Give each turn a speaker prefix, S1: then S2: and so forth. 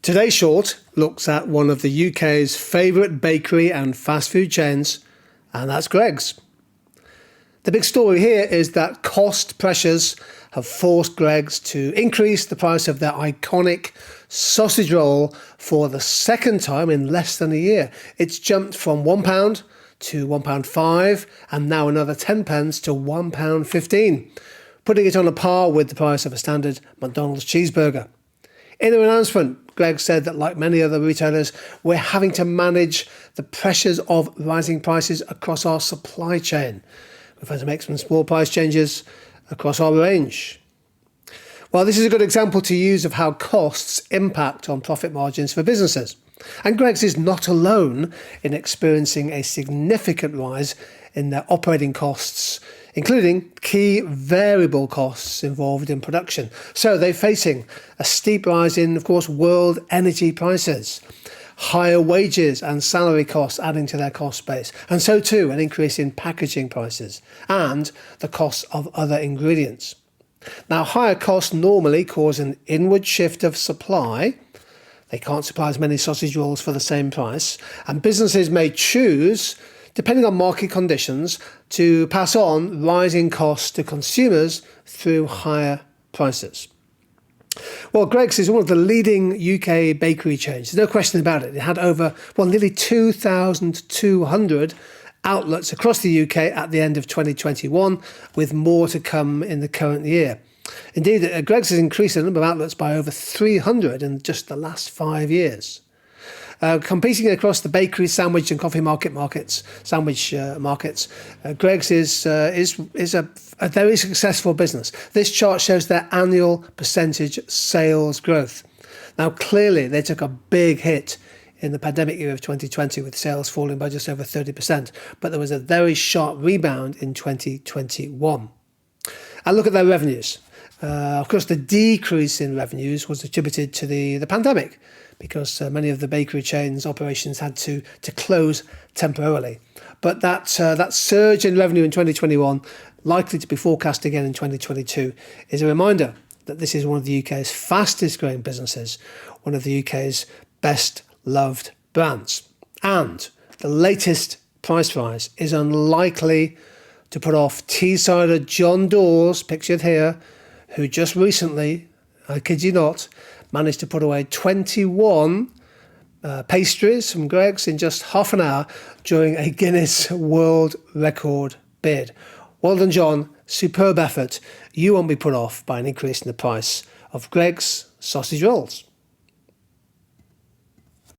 S1: Today's Short looks at one of the UK's favourite bakery and fast food chains, and that's Greggs. The big story here is that cost pressures have forced Greggs to increase the price of their iconic sausage roll for the second time in less than a year. It's jumped from £1 to £1.05 and now another 10 pence to £1.15, putting it on a par with the price of a standard McDonald's cheeseburger. In an announcement, Greggs said that like many other retailers, we're having to manage the pressures of rising prices across our supply chain. We've had to make some small price changes across our range. Well, this is a good example to use of how costs impact on profit margins for businesses. And Greggs is not alone in experiencing a significant rise in their operating costs, including key variable costs involved in production. So they're facing a steep rise in, of course, world energy prices, higher wages and salary costs adding to their cost base, and so too an increase in packaging prices and the costs of other ingredients. Now, higher costs normally cause an inward shift of supply. They can't supply as many sausage rolls for the same price, and businesses may choose, depending on market conditions, to pass on rising costs to consumers through higher prices. Well, Greggs is one of the leading UK bakery chains. There's no question about it. It had nearly 2,200 outlets across the UK at the end of 2021, with more to come in the current year. Indeed, Greggs has increased the number of outlets by over 300 in just the last 5 years. Competing across the bakery, sandwich and coffee markets, Greggs is a very successful business. This chart shows their annual percentage sales growth. Now, clearly, they took a big hit in the pandemic year of 2020 with sales falling by just over 30%, but there was a very sharp rebound in 2021. And look at their revenues. Of course, the decrease in revenues was attributed to the pandemic, because many of the bakery chains' operations had to close temporarily. But that surge in revenue in 2021, likely to be forecast again in 2022, is a reminder that this is one of the UK's fastest growing businesses, one of the UK's best loved brands. And the latest price rise is unlikely to put off Teessider John Dawes, pictured here, who just recently, I kid you not, managed to put away 21 pastries from Greggs in just half an hour during a Guinness World Record bid. Well done, John. Superb effort. You won't be put off by an increase in the price of Greggs sausage rolls.